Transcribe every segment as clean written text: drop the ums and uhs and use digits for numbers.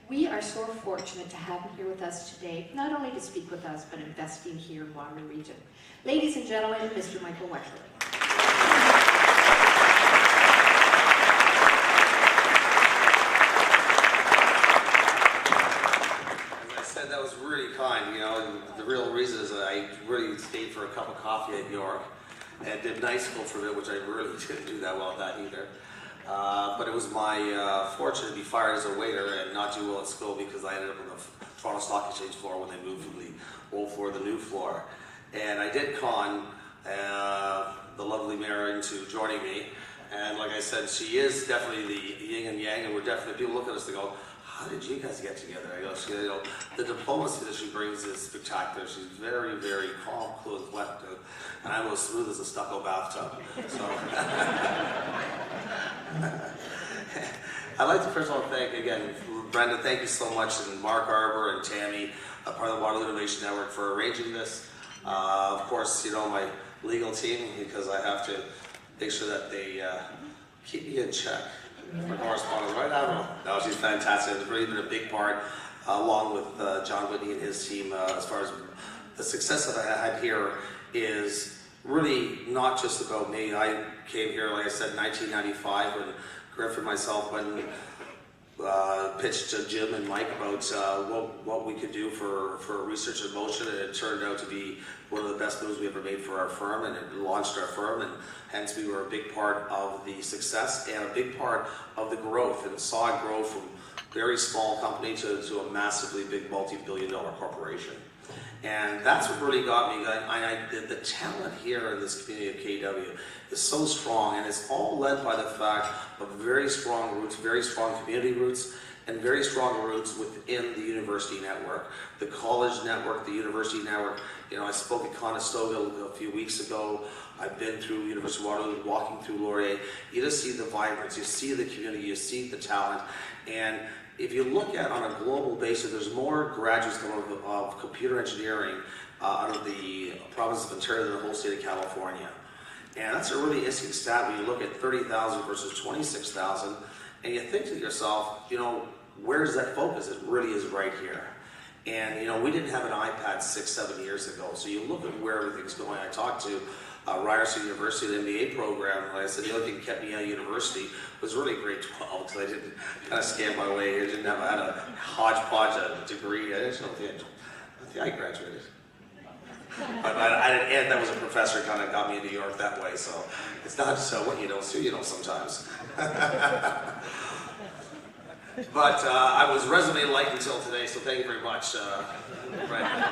We are so fortunate to have him here with us today, not only to speak with us, but investing here in Waterloo Region. Ladies and gentlemen, Mr. Michael Wekerle. That was really kind, you know, and the real reason is that I really stayed for a cup of coffee at York and did night school for it, which I really didn't do that well at that either. But it was my fortune to be fired as a waiter and not do well at school because I ended up on the Toronto Stock Exchange floor when they moved from the old floor to the new floor. And I did con the lovely mayor into joining me. And like I said, she is definitely the yin and yang, and we're definitely, people look at us and go, how did you guys get together? I go, you know, the diplomacy that she brings is spectacular. She's very, very calm, cool, and collected, and I'm as smooth as a stucco bathtub. So, I'd like to first of all thank, again, Brenda, thank you so much, and Mark Arbor and Tammy, part of the Waterloo Innovation Network, for arranging this. Of course, you know, my legal team, because I have to make sure that they keep me in check. My correspondent, right, Admiral? No, she's fantastic. It's really been a big part, along with John Whitney and his team, as far as the success that I had here is really not just about me. I came here, like I said, in 1995 when Griff and myself went and pitched to Jim and Mike about what we could do for research in motion, and it turned out to be one of the best moves we ever made for our firm, and it launched our firm, and hence we were a big part of the success and a big part of the growth, and saw it grow from very small company to a massively big multi-billion-dollar corporation. And that's what really got me. The talent here in this community of KW is so strong, and it's all led by the fact of very strong roots, very strong community roots, and very strong roots within the university network, the college network, the university network. You know, I spoke at Conestoga a few weeks ago. I've been through University of Waterloo, walking through Laurier. You just see the vibrance, you see the community, you see the talent, and if you look at on a global basis, there's more graduates coming out of computer engineering out of the province of Ontario than the whole state of California. And that's a really interesting stat when you look at 30,000 versus 26,000, and you think to yourself, you know, where's that focus? It really is right here. And you know, we didn't have an iPad 6-7 years ago, so you look at where everything's going. I talked to Ryerson University, the MBA program. Like I said, the only thing that kept me out of university was really grade 12, because I didn't kind of scam my way. I didn't have, I had a hodgepodge a degree. I don't think I graduated. But I had an aunt that was a professor, kind of got me into New York that way, so it's not so what you don't see, you know, sometimes. But I was resume light until today, so thank you very much, Brandon.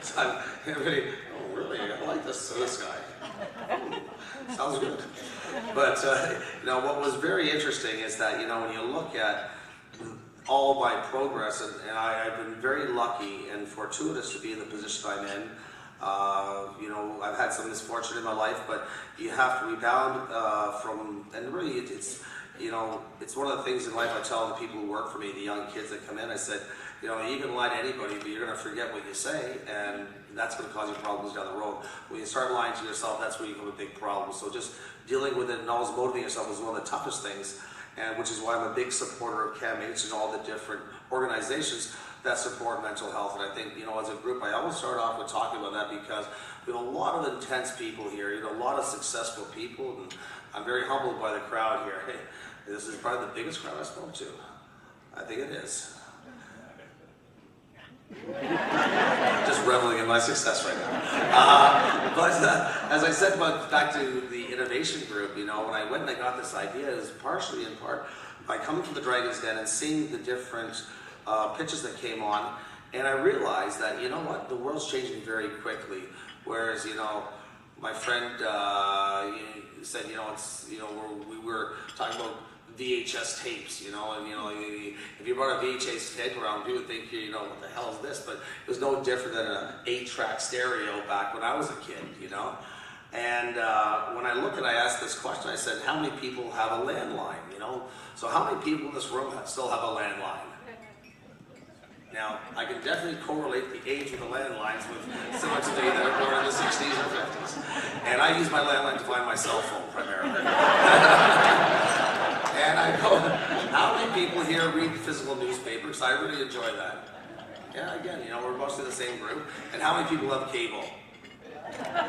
So really, oh really, I like this guy. Sounds good. But you know, what was very interesting is that, you know, when you look at all my progress, and I've been very lucky and fortuitous to be in the position I'm in. You know, I've had some misfortune in my life, but you have to rebound from, and really it's, you know, it's one of the things in life I tell the people who work for me, the young kids that come in, I said, you know, you can lie to anybody, but you're going to forget what you say, and that's going to cause you problems down the road. When you start lying to yourself, that's where you become a big problem. So just dealing with it and always motivating yourself is one of the toughest things, and which is why I'm a big supporter of CAMH and all the different organizations that support mental health. And I think, you know, as a group, I always start off with talking about that because we have a lot of intense people here, you know, a lot of successful people, and I'm very humbled by the crowd here. Hey, this is probably the biggest crowd I spoke to. I think it is. Just reveling in my success right now. But as I said, back to the innovation group, you know, when I went and I got this idea, it was partially in part by coming to the Dragon's Den and seeing the different pitches that came on, and I realized that, you know what, the world's changing very quickly. Whereas, you know, my friend said, you know, it's, you know, we were talking about VHS tapes, you know, and you know, if you brought a VHS tape around, you would think, you know, what the hell is this? But it was no different than an 8-track stereo back when I was a kid, you know. And when I asked this question, I said, how many people have a landline, you know? So how many people in this room still have a landline? Now, I can definitely correlate the age of the landlines with someone today that are born in the 60s or 50s. And I use my landline to find my cell phone primarily. And I go, How many people here read physical newspapers? I really enjoy that. Yeah, again, we're mostly the same group. And how many people have cable?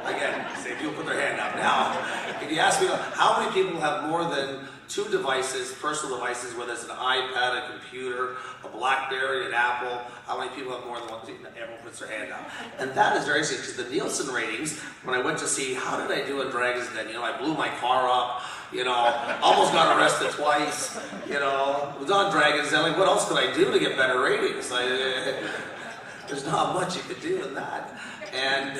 Again, same people put their hand up. Now, if you ask me, how many people have more than 2 devices, personal devices, whether it's an iPad, a computer, a BlackBerry, an Apple, how many people have more than one? Everyone puts their hand up. And that is very interesting, because the Nielsen ratings, when I went to see, how did I do in Dragon's Den? I blew my car up, almost got arrested twice, was on Dragon's Den, like, what else could I do to get better ratings? There's not much you could do in that. And,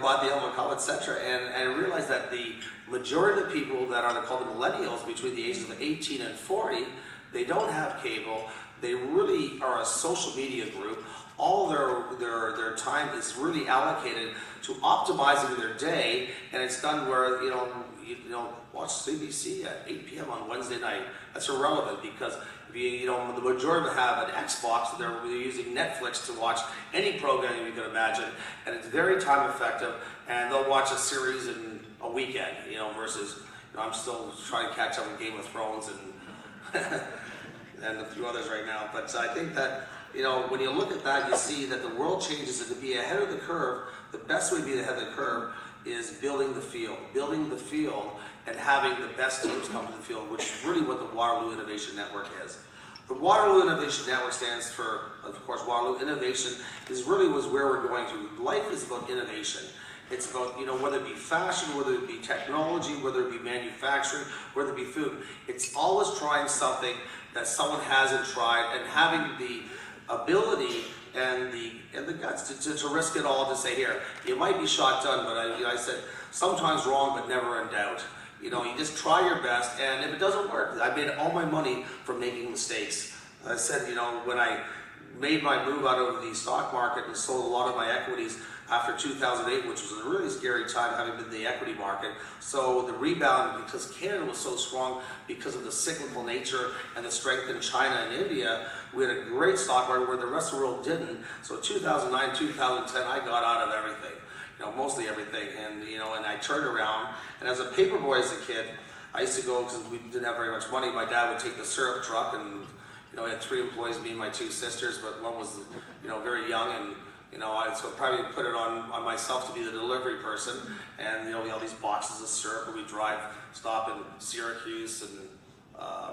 bought the album, etc. And I realized that the majority of the people that are called the millennials between the ages of 18 and 40, they don't have cable. They really are a social media group. All their time is really allocated to optimizing their day, and it's done where watch CBC at 8 p.m. on Wednesday night. That's irrelevant, because the majority have an Xbox, they're using Netflix to watch any programming you can imagine, and it's very time effective, and they'll watch a series in a weekend, versus, I'm still trying to catch up with Game of Thrones and and a few others right now. But I think that, when you look at that, you see that the world changes, and to be ahead of the curve, the best way to be ahead of the curve is building the field and having the best teams come to the field, which is really what the Waterloo Innovation Network is. The Waterloo Innovation Network stands for, of course, Waterloo Innovation was where we're going to. Life is about innovation. It's about, whether it be fashion, whether it be technology, whether it be manufacturing, whether it be food. It's always trying something that someone hasn't tried, and having the ability and the guts to risk it all, to say, here, you might be shot done, but I said, sometimes wrong, but never in doubt. You just try your best, and if it doesn't work, I made all my money from making mistakes. I said, when I made my move out of the stock market and sold a lot of my equities after 2008, which was a really scary time, having been in the equity market. So the rebound, because Canada was so strong because of the cyclical nature and the strength in China and India, we had a great stock market where the rest of the world didn't. So 2009, 2010, I got out of everything. Mostly everything, and and I turned around, and as a paper boy as a kid, I used to go, because we didn't have very much money, my dad would take the syrup truck, and I had 3 employees, me and my 2 sisters, but one was very young, and I so probably put it on myself to be the delivery person, and all these boxes of syrup, and we'd stop in Syracuse and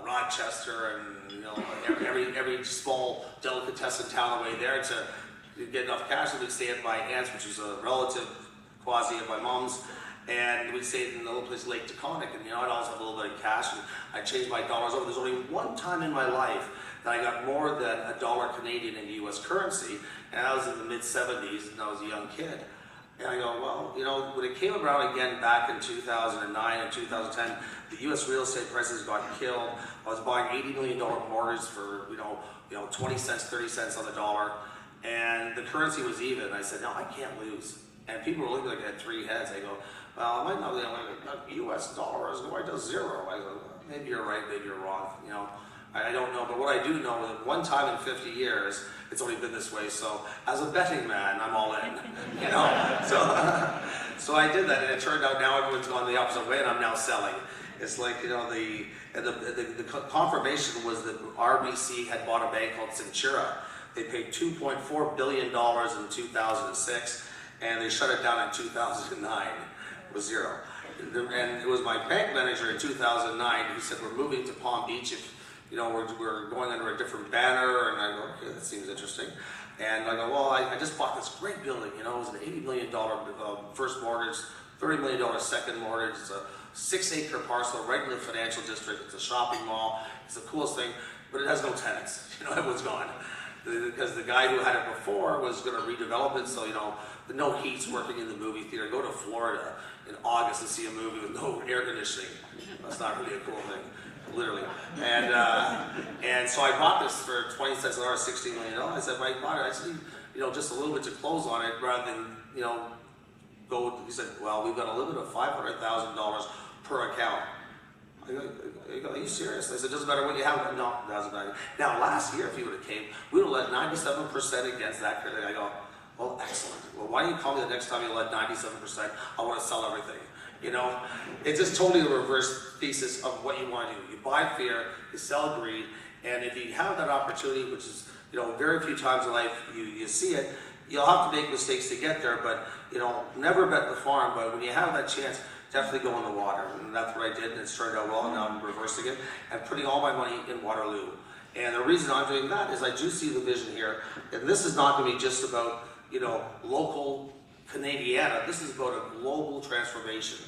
Rochester, and every small delicatessen town away there to get enough cash. So we'd stay at my aunt's, which was a relative quasi of my mom's, and we'd stay in a little place, Lake Taconic, and I'd always have a little bit of cash, and I'd change my dollars over. There's only one time in my life that I got more than $1 Canadian in U.S. currency, and I was in the mid-70s, and I was a young kid. And I go, well, when it came around again back in 2009 and 2010, the U.S. real estate prices got killed. I was buying $80 million mortgage for, 20 cents, 30 cents on the dollar. And the currency was even. I said, no, I can't lose. And people were looking like I had 3 heads. I go, well, I might not, U.S. dollars, why does 0? I go, maybe you're right, maybe you're wrong. I don't know. But what I do know is that one time in 50 years, it's only been this way. So as a betting man, I'm all in. So I did that, and it turned out now everyone's gone the opposite way, and I'm now selling. It's like, the confirmation was that RBC had bought a bank called Centura. They paid $2.4 billion in 2006, and they shut it down in 2009. It was 0. And it was my bank manager in 2009 who said, we're moving to Palm Beach. If we're going under a different banner. And I go, okay, that seems interesting. And I go, well, I just bought this great building. It was an $80 million first mortgage, $30 million second mortgage. It's a 6-acre parcel right in the financial district. It's a shopping mall. It's the coolest thing, but it has no tenants. Everyone's gone. Because the guy who had it before was going to redevelop it, so no heat's working in the movie theater. Go to Florida in August and see a movie with no air conditioning. That's not really a cool thing, literally. And so I bought this for 20 cents an hour, $16 million. I said, I bought it. I said, just a little bit to close on it rather than go. He said, well, we've got a limit of $500,000 per account. I go, are you serious? I said, doesn't matter what you have. No, it doesn't matter. Now, last year, if you would have came, we would have let 97% against that. I go, well, excellent. Well, why don't you call me the next time you let 97%? I want to sell everything. You know, it's just totally the reverse thesis of what you want to do. You buy fear, you sell greed, and if you have that opportunity, which is, you know, very few times in life you see it, you'll have to make mistakes to get there, but, you know, never bet the farm, but when you have that chance, definitely go in the water. And that's what I did, and it's turned out well, and now I'm reversing it and putting all my money in Waterloo. And the reason I'm doing that is I do see the vision here, and this is not going to be just about, you know, local Canadiana. This is about a global transformation.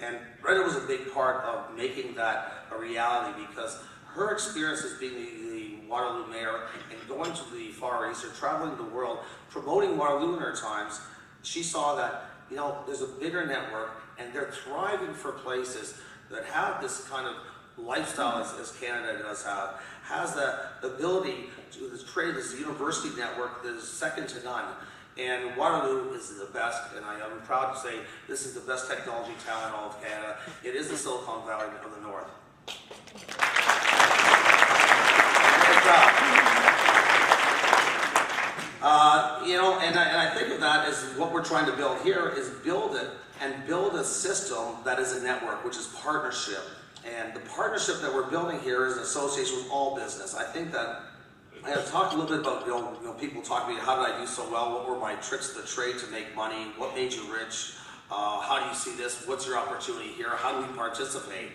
And Brenda was a big part of making that a reality, because her experience as being the Waterloo mayor and going to the Far East or traveling the world, promoting Waterloo in her times, she saw that, you know, there's a bigger network and they're thriving for places that have this kind of lifestyle as Canada does have, has the ability to create this university network that is second to none. And Waterloo is the best, and I am proud to say this is the best technology town in all of Canada. It is the Silicon Valley of the North. Very proud. You know, and I think of that as what we're trying to build here is build it and build a system that is a network, which is partnership. And the partnership that we're building here is an association with all business. I think that I have talked a little bit about, you know, people talk to me, how did I do so well? What were my tricks of the trade to make money? What made you rich? How do you see this? What's your opportunity here? How do we participate?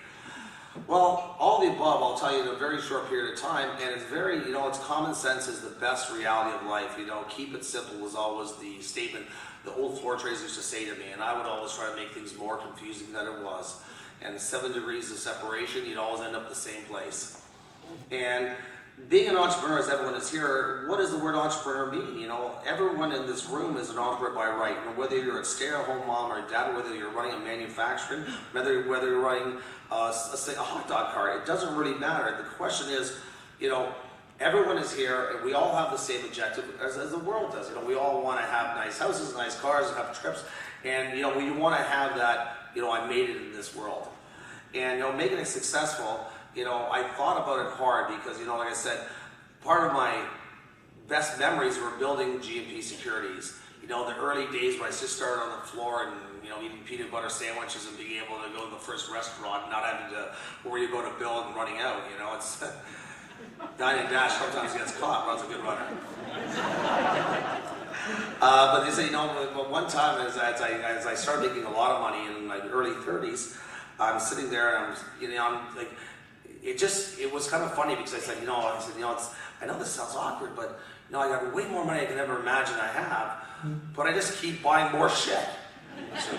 Well, all the above, I'll tell you in a very short period of time, and it's very, you know, it's common sense is the best reality of life. You know, keep it simple was always the statement the old floor traders used to say to me, and I would always try to make things more confusing than it was. And 7 degrees of separation, you'd always end up the same place. And being an entrepreneur, as everyone is here, what does the word entrepreneur mean? You know, everyone in this room is an entrepreneur by right. You know, whether you're a stay-at-home mom or dad, whether you're running a manufacturing, whether you're running a hot dog cart, it doesn't really matter. The question is, you know, everyone is here, and we all have the same objective as the world does. You know, we all want to have nice houses, nice cars, and have trips, and you know, we want to have that. You know, I made it in this world, and you know, making it successful. You know, I thought about it hard because, you know, like I said, part of my best memories were building GMP securities. You know, the early days when I just started on the floor and, you know, eating peanut butter sandwiches and being able to go to the first restaurant and not having to worry about a bill and running out. You know, it's Dine and Dash sometimes gets caught, but it's a good runner. But they say, you know, one time as I started making a lot of money in my early 30s, I'm sitting there and I'm like, it was kind of funny because I said, you know, I know this sounds awkward, but you know, I got way more money I can ever imagine I have, but I just keep buying more shit. So,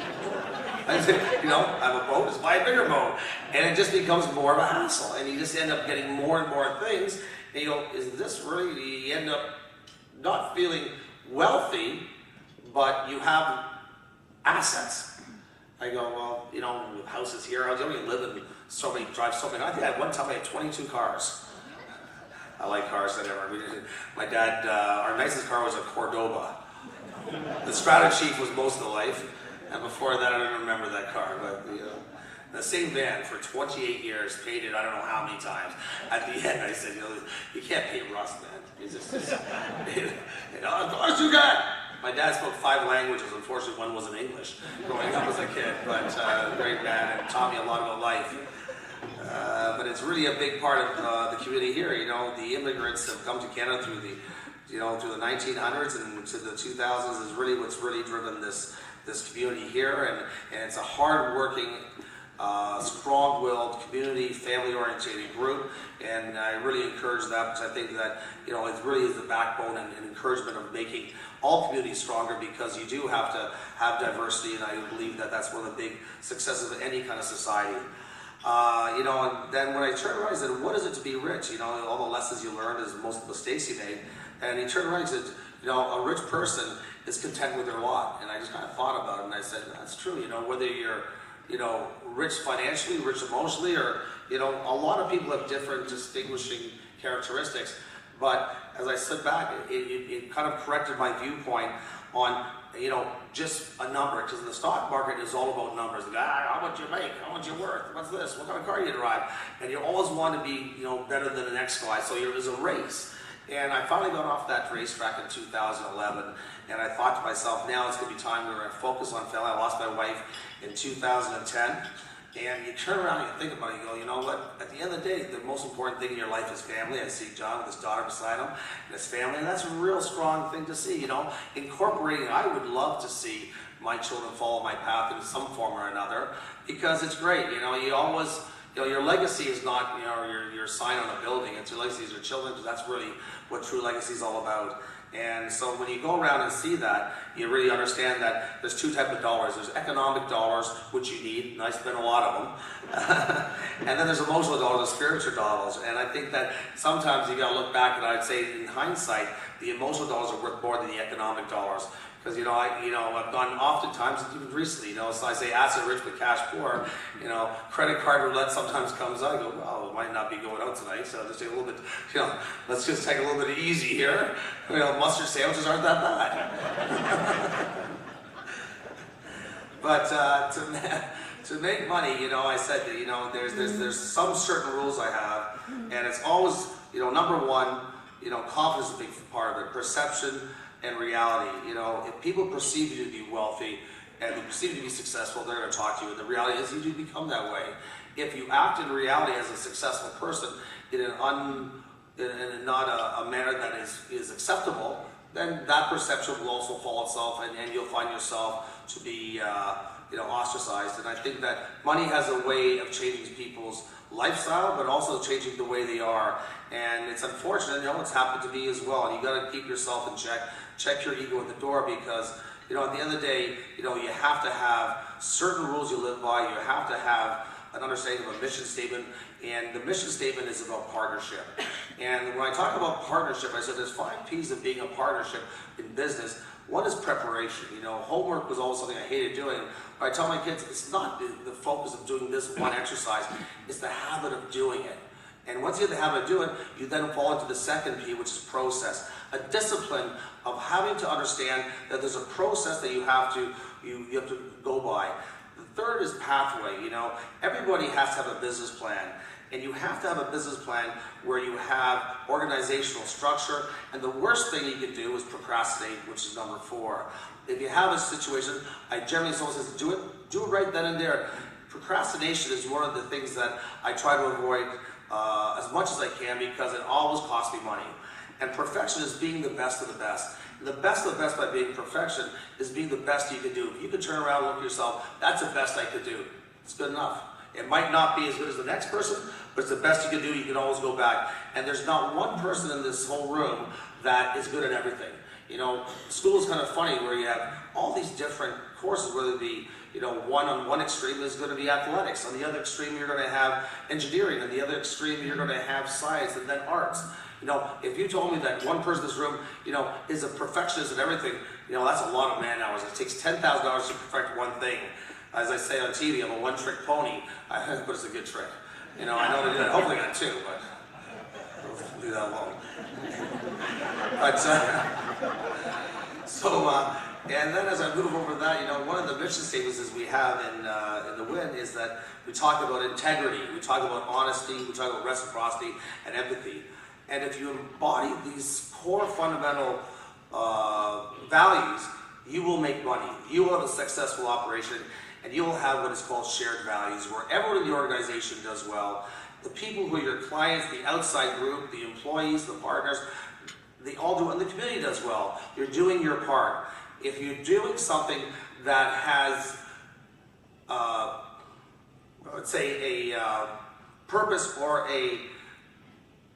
I said, you know, I have a boat, just buy a bigger boat, and it just becomes more of a hassle, and you just end up getting more and more things, and you go, is this really? You end up not feeling wealthy, but you have assets. I go, well, you know, houses here, I only live in so many, drive so many. I think at one time I had 22 cars. I like cars, my dad, our nicest car was a Cordoba. The Strata Chief was most of the life, and before that I don't remember that car, but you know, the same van for 28 years, paid it I don't know how many times. At the end I said, you know, you can't pay Russ, man. He's just you know, of course you got. My dad spoke 5 languages. Unfortunately, one wasn't English growing up as a kid, but great man and taught me a lot about life. But it's really a big part of the community here. You know, the immigrants have come to Canada through the 1900s and to the 2000s is really what's really driven this community here, and it's a hard-working, strong-willed, community, family-oriented group, and I really encourage that because I think that, you know, it really is the backbone and encouragement of making all communities stronger, because you do have to have diversity, and I believe that that's one of the big successes of any kind of society. You know, and then when I turned around, I said, what is it to be rich? You know, all the lessons you learned is most of the mistakes you made. And he turned around and said, you know, a rich person is content with their lot. And I just kind of thought about it, and I said, that's true. You know, whether you're, you know, rich financially, rich emotionally, or, you know, a lot of people have different distinguishing characteristics. But as I sit back, it kind of corrected my viewpoint on, you know, just a number, because the stock market is all about numbers. How much you make, how much you're worth, what's this, what kind of car you drive, and you always want to be, you know, better than the next guy. So there's a race, And I finally got off that racetrack in 2011, and I thought to myself, now it's going to be time we're going to focus on family. I lost my wife in 2010, and you turn around and you think about it, you go, you know what, at the end of the day, the most important thing in your life is family. I see John with his daughter beside him, and his family, and that's a real strong thing to see, you know. Incorporating, I would love to see my children follow my path in some form or another, because it's great, you know. You always, you know, your legacy is not, you know, your sign on a building. It's your legacy is your children, because that's really what true legacy is all about. And so when you go around and see that, you really understand that there's two types of dollars. There's economic dollars, which you need, and I spend a lot of them. And then there's emotional dollars, and spiritual dollars. And I think that sometimes you gotta look back, and I'd say in hindsight, the emotional dollars are worth more than the economic dollars. Because, you know, I've gone oftentimes, even recently, you know, so I say asset rich but cash poor, you know, credit card roulette sometimes comes out. I go, well, it might not be going out tonight, so just take a little bit, you know, let's just take a little bit easy here. You know, mustard sandwiches aren't that bad. But to make money, you know, I said that, you know, there's some certain rules I have, and it's always, you know, number one, you know, confidence is a big part of it, perception and reality. You know, if people perceive you to be wealthy and they perceive you to be successful, they're going to talk to you. And the reality is you do become that way. If you act in reality as a successful person in not a manner that is acceptable, then that perception will also fall itself, and you'll find yourself to be you know, ostracized. And I think that money has a way of changing people's lifestyle, but also changing the way they are. And it's unfortunate, you know, it's happened to me as well. And you got to keep yourself in check. Check your ego at the door, because, you know, at the end of the day, you know, you have to have certain rules you live by. You have to have an understanding of a mission statement, and the mission statement is about partnership. And when I talk about partnership, I said there's 5 P's of being a partnership in business. One is preparation. You know, homework was always something I hated doing. But I tell my kids, it's not the focus of doing this one exercise, it's the habit of doing it. And once you have the habit of doing it, you then fall into the second P, which is process. A discipline of having to understand that there's a process that you have to go by. The third is pathway. You know, everybody has to have a business plan. And you have to have a business plan where you have organizational structure. And the worst thing you can do is procrastinate, which is number 4. If you have a situation, I generally say, do it right then and there. Procrastination is one of the things that I try to avoid as much as I can, because it always costs me money. And perfection is being the best of the best. And the best of the best by being perfection is being the best you can do. If you can turn around and look at yourself, that's the best I could do. It's good enough. It might not be as good as the next person, but it's the best you can do. You can always go back. And there's not one person in this whole room that is good at everything. You know, school is kind of funny, where you have all these different courses, whether it be, you know, on one extreme is going to be athletics. On the other extreme, you're going to have engineering. On the other extreme, you're going to have science, and then arts. You know, if you told me that one person in this room, you know, is a perfectionist in everything, you know, that's a lot of man hours. It takes 10,000 hours to perfect one thing. As I say on TV, I'm a one-trick pony, but it's a good trick. You know, I know to do that. Hopefully I got 2, but I'll do that alone. But, and then as I move over that, you know, one of the mission statements is we have in the WIN is that we talk about integrity, we talk about honesty, we talk about reciprocity and empathy. And if you embody these core fundamental values, you will make money. You will have a successful operation, and you will have what is called shared values, where everyone in the organization does well. The people who are your clients, the outside group, the employees, the partners, they all do it, and the community does well. You're doing your part. If you're doing something that has, let's say, a purpose or a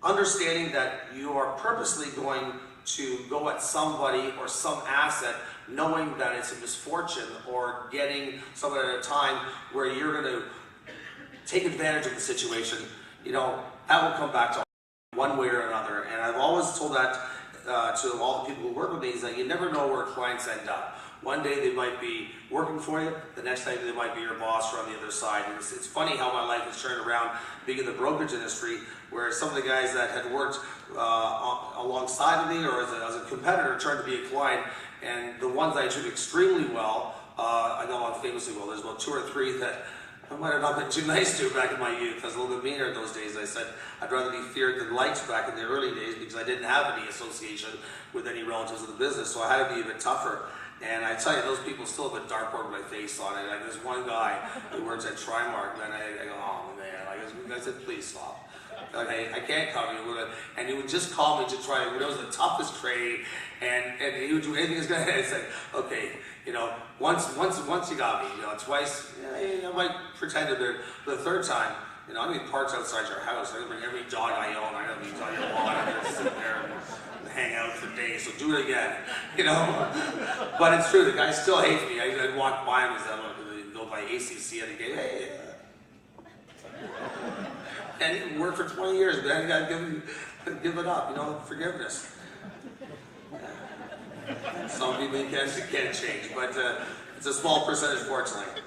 understanding that you are purposely going to go at somebody or some asset, knowing that it's a misfortune, or getting someone at a time where you're going to take advantage of the situation, you know, that will come back to one way or another. And I've always told that to all the people who work with me, is that you never know where clients end up. One day they might be working for you, the next day they might be your boss or on the other side. And it's funny how my life has turned around being in the brokerage industry, where some of the guys that had worked alongside of me or as a competitor turned to be a client, and the ones that I treated extremely well, I know I'm famously well, there's about 2 or 3 that I might have not been too nice to back in my youth. I was a little bit meaner in those days. I said I'd rather be feared than liked back in the early days because I didn't have any association with any relatives of the business, so I had to be a bit tougher. And I tell you, those people still have a dartboard with my face on it. Like there's one guy who works at Trimark, and I go, oh man, I said, please stop. Like, I can't come you. And he would just call me to try. It was the toughest trade, and he would do anything he's gonna. I said, okay, once you got me, twice, I might pretend to do it. But the third time, I'm gonna be parked outside your house. I'm gonna bring every dog I own. I'm gonna be on your lawn. I'm gonna sit there and hang out for days. So do it again, But it's true. The guy still hates me. I walk by him and go by ACC and he goes, hey. And he worked for 20 years, but then you gotta give it up, forgiveness. Some people you can't change, but it's a small percentage, fortunately.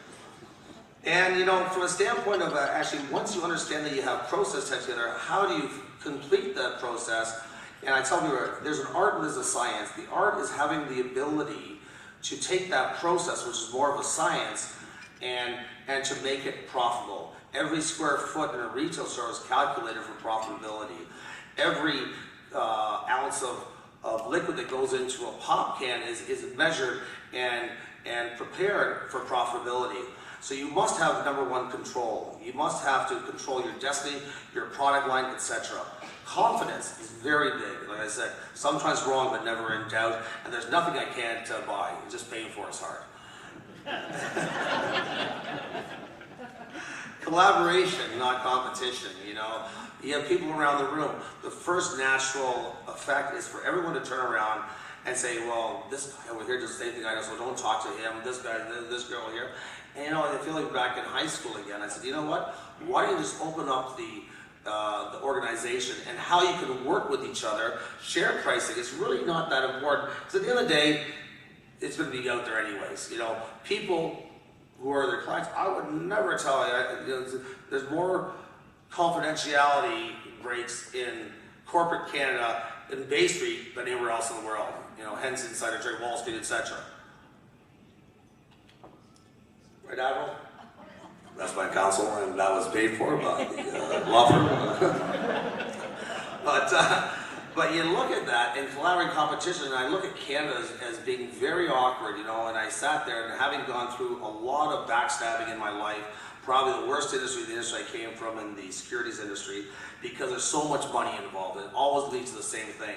And from a standpoint of actually, once you understand that you have process types together, how do you complete that process? And I tell you, there's an art and there's a science. The art is having the ability to take that process, which is more of a science, and to make it profitable. Every square foot in a retail store is calculated for profitability. Every ounce of liquid that goes into a pop can is measured and prepared for profitability. So you must have, number one, control. You must have to control your destiny, your product line, etc. Confidence is very big. Like I said, sometimes wrong, but never in doubt. And there's nothing I can't buy. Just paying for is hard. Collaboration, not competition, You have people around the room. The first natural effect is for everyone to turn around and say, well, this guy over here does the same thing I do, so don't talk to him, this guy, this girl here. And I feel like back in high school again, I said, you know what? Why don't you just open up the organization and how you can work with each other, share pricing. It's really not that important, because at the end of the day, it's going to be out there anyways. People who are their clients, I would never tell you, there's more confidentiality breaks in corporate Canada in Bay Street than anywhere else in the world. Hence Insider Trade, Wall Street, etc. Right, Admiral? That's my counsel, and that was paid for by the law firm. But you look at that in collaborating competition, and I look at Canada as being very awkward, and I sat there and having gone through a lot of backstabbing in my life, probably the worst industry, the industry I came from in the securities industry, because there's so much money involved, and it always leads to the same thing.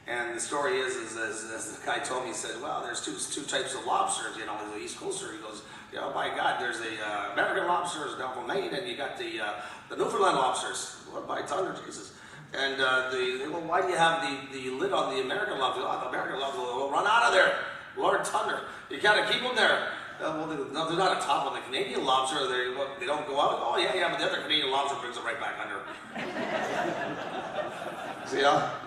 And the story is as the guy told me, he said, well, there's two types of lobsters, the East Coaster. He goes, my God, there's the American lobsters down from Maine, and you got the Newfoundland lobsters. What by thunder, Jesus. And well, why do you have the lid on the American lobster? Oh, the American lobster will run out of there. Lord thunder. You gotta keep them there. Well, they're not a top on the Canadian lobster. They don't go out. Oh, yeah, but the other Canadian lobster brings it right back under. See how?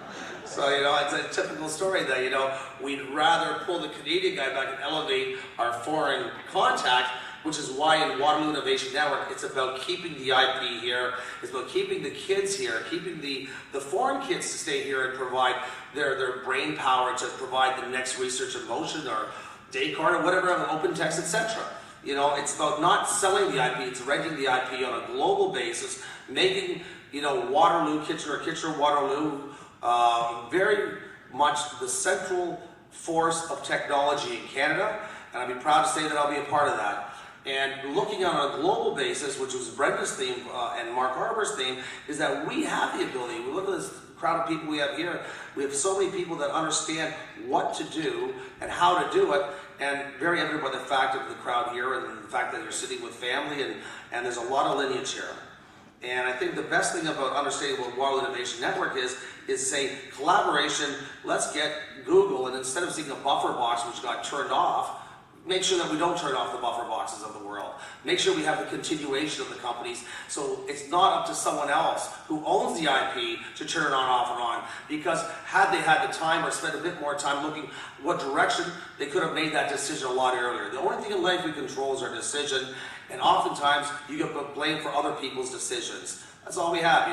So, it's a typical story that, we'd rather pull the Canadian guy back and elevate our foreign contact, which is why in Waterloo Innovation Network, it's about keeping the IP here, it's about keeping the kids here, keeping the foreign kids to stay here and provide their brain power to provide the next research in motion or Descartes or whatever, open text, etc. It's about not selling the IP, it's renting the IP on a global basis, making, Waterloo, Kitchener, Waterloo, very much the central force of technology in Canada, and I'd be proud to say that I'll be a part of that. And looking on a global basis, which was Brenda's theme and Mark Harbour's theme, is that we have the ability. We look at this crowd of people we have here. We have so many people that understand what to do and how to do it, and very evident by the fact of the crowd here and the fact that you're sitting with family, and there's a lot of lineage here. And I think the best thing about understanding what Waterloo Innovation Network is say collaboration. Let's get Google, and instead of seeing a buffer box which got turned off, make sure that we don't turn off the buffer boxes of the world. Make sure we have the continuation of the companies, so it's not up to someone else who owns the IP to turn it on, off, and on. Because had they had the time or spent a bit more time looking what direction, they could have made that decision a lot earlier. The only thing in life we control is our decision, and oftentimes you get blamed for other people's decisions. That's all we have,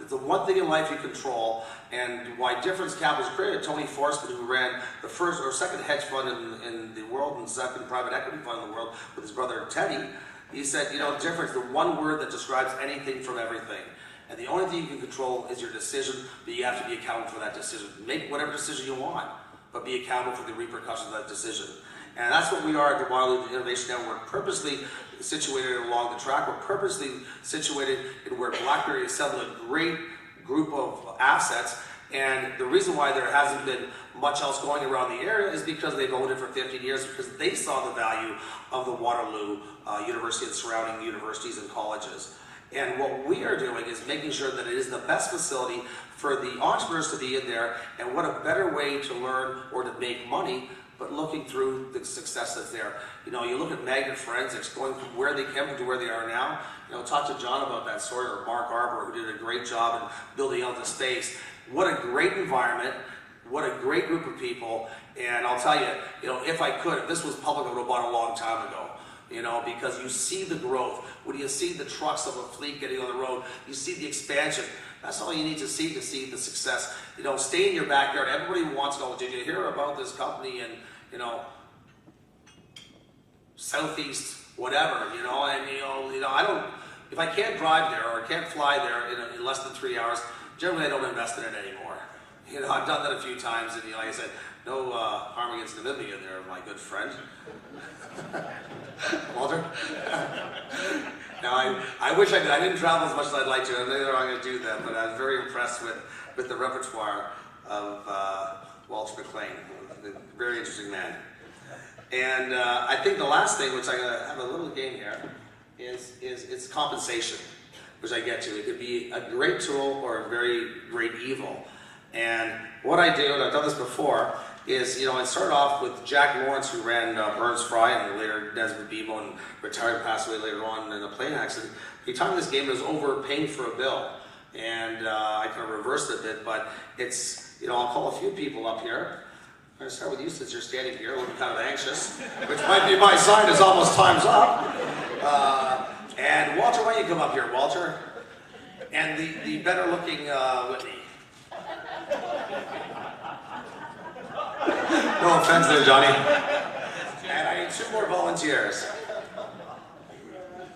It's the one thing in life you control, and why Difference Capital was created. Tony Forsman, who ran the first or second hedge fund in the world and second private equity fund in the world with his brother Teddy, He said, difference, the one word that describes anything from everything. And the only thing you can control is your decision, but you have to be accountable for that decision. Make whatever decision you want, but be accountable for the repercussions of that decision. And that's what we are at the Waterloo Innovation Network, purposely situated along the track. We're purposely situated in where BlackBerry assembled a great group of assets. And the reason why there hasn't been much else going around the area is because they've owned it for 15 years, because they saw the value of the Waterloo University and surrounding universities and colleges. And what we are doing is making sure that it is the best facility for the entrepreneurs to be in there, and what a better way to learn or to make money, but looking through the success that's there. You look at magnet forensics, going from where they came from to where they are now. Talk to John about that story, or Mark Arbor, who did a great job in building out the space. What a great environment, what a great group of people, and I'll tell you, if I could, if this was public, I would have bought a long time ago. Because you see the growth. When you see the trucks of a fleet getting on the road, you see the expansion. That's all you need to see the success. Stay in your backyard. Everybody wants to know, did you hear about this company in, Southeast, whatever, and I don't, if I can't drive there or can't fly there in less than 3 hours, generally I don't invest in it anymore. I've done that a few times, and like I said, no harm against Namibia there, my good friend. Walter? Now, I wish I did. I didn't travel as much as I'd like to, and neither am I going to do that, but I was very impressed with the repertoire of Walter McLean. A very interesting man. And I think the last thing, which I'm going to have a little game here, is it's compensation, which I get to. It could be a great tool or a very great evil. And what I do, and I've done this before, is, I started off with Jack Lawrence, who ran Burns Fry, and later Desmond Bebo, and retired, passed away later on in a plane accident. He timed this game as overpaying for a bill. And I kind of reversed it a bit, but it's, I'll call a few people up here. I'm going to start with you since you're standing here, looking kind of anxious, which might be my sign is almost time's up. And Walter, why don't you come up here, Walter? And the better looking Whitney. No offense there, Johnny. And I need 2 more volunteers.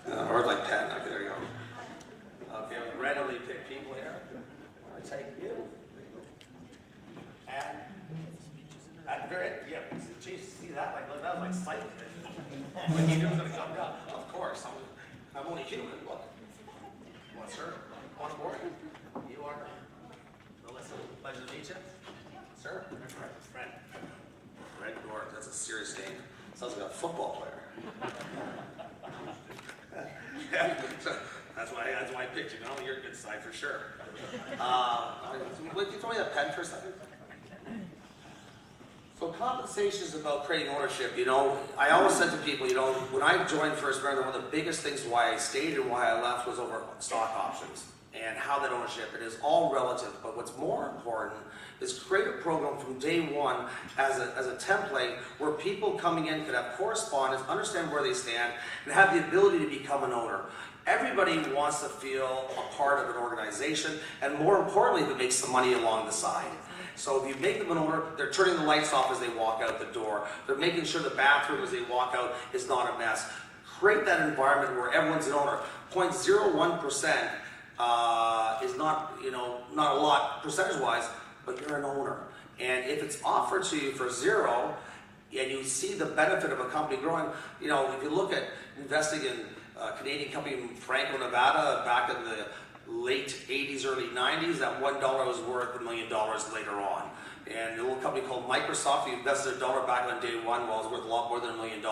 Or like 10. Okay, there you go. Okay, we'll randomly pick people here. I take you. And at the very end, yeah, geez, see that? That was like sight vision. When you knew it was going to come down. Of course, I'm only human. Look. What, sir? On board? You are Melissa. Pleasure to meet you. Sir? Fred Gort, that's a serious name. Sounds like a football player. That's why I picked you. No, you're a good side for sure. Can you throw me that pen for a second? So compensation is about creating ownership. I always said to people, when I joined First American, one of the biggest things why I stayed and why I left was over stock options and how that ownership, it is all relative. But what's more important is create a program from day one as a template where people coming in could have correspondence, understand where they stand, and have the ability to become an owner. Everybody wants to feel a part of an organization, and more importantly, to make some money along the side. So if you make them an owner, they're turning the lights off as they walk out the door. They're making sure the bathroom as they walk out is not a mess. Create that environment where everyone's an owner. 0.01% is not, not a lot percentage-wise, but you're an owner. And if it's offered to you for 0, and you see the benefit of a company growing, if you look at investing in a Canadian company in Franco, Nevada, back in the late 80s, early 90s, that $1 was worth $1 million later on. And a little company called Microsoft, you invested $1 back on day one, well, it's worth a lot more than $1 million.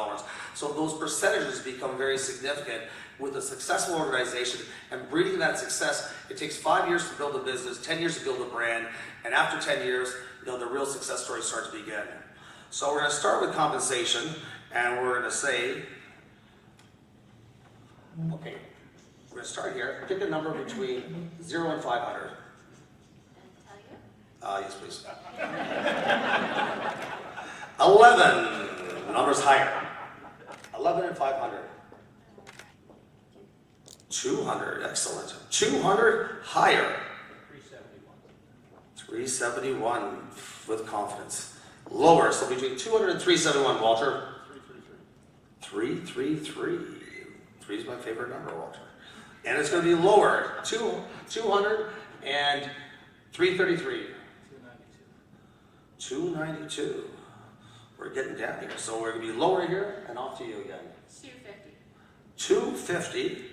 So those percentages become very significant with a successful organization, and breeding that success, it takes 5 years to build a business, 10 years to build a brand, and after 10 years, the real success stories start to begin. So we're going to start with compensation, and we're going to say, okay, we're going to start here. Pick a number between 0 and 500. Yes, please. 11. Numbers higher. 11 and 500. 200. Excellent. 200 higher. 371 with confidence. Lower. So between 200 and 371, Walter. 333. 3 is my favorite number, Walter. And it's going to be lower, 200 and 333. 292. We're getting down here, so we're going to be lower here, and off to you again. 250. 250,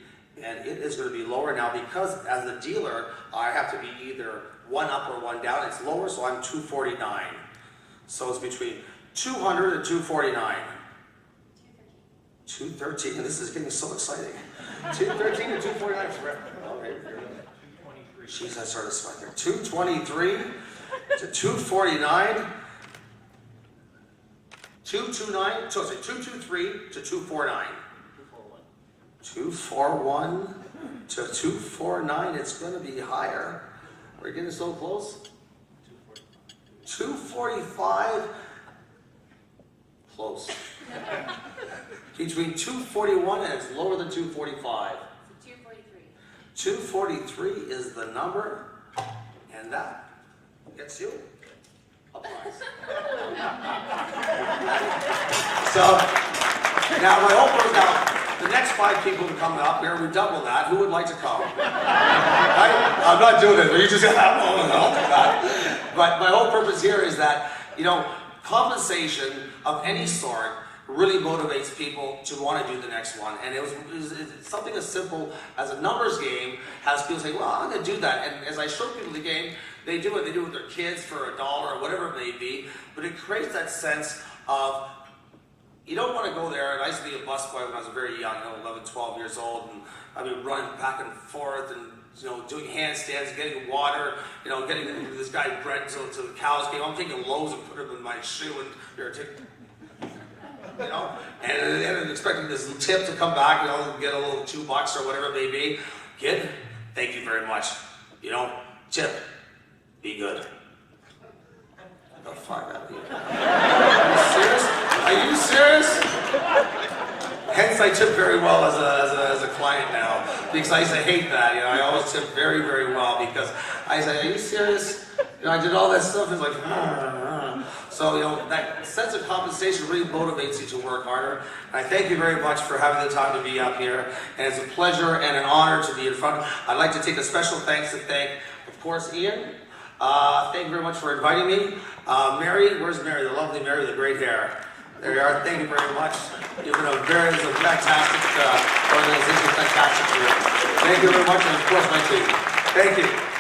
and it is going to be lower now because as a dealer, I have to be either one up or one down. It's lower, so I'm 249. So it's between 200 and 249. 213, and this is getting so exciting. 213 and 249 forever. Okay. 223. Jeez, I started sweating. 223 to 249. 229, so sorry, 223 to 249. 241 to 249, it's going to be higher. We're getting so close. 245, close. Between 241 and it's lower than 245. So 243. 243 is the number, and that gets you a prize. So, now my hope is now, the next 5 people to come up here, we double that. Who would like to come? Right? I'm not doing it, but you just got that. But my whole purpose here is that, you know, compensation of any sort really motivates people to want to do the next one. And it's something as simple as a numbers game has people say, well, I'm going to do that. And as I show people the game, they do it. They do it with their kids for $1 or whatever it may be. But it creates that sense of, you don't want to go there. And I used to be a busboy when I was very young, 11, 12 years old. And I'd be running back and forth and, doing handstands, getting water, getting this guy Brent till the cows came. I'm taking loaves and put them in my shoe and and expecting this tip to come back, get a little $2 or whatever it may be. Kid, thank you very much. Tip, be good. I got 5 out of you. Are you serious? Hence, I tip very well as a client now, because I used to hate that. I always tip very, very well because I say, "Are you serious?" I did all that stuff. It's like, so that sense of compensation really motivates you to work harder. And I thank you very much for having the time to be up here, and it's a pleasure and an honor to be in front. I'd like to take a special thanks to thank, of course, Ian. Thank you very much for inviting me. Mary, where's Mary? The lovely Mary with the great hair. There you are. Thank you very much. You've been a fantastic organization, fantastic group. Thank you very much, and of course my team. Thank you.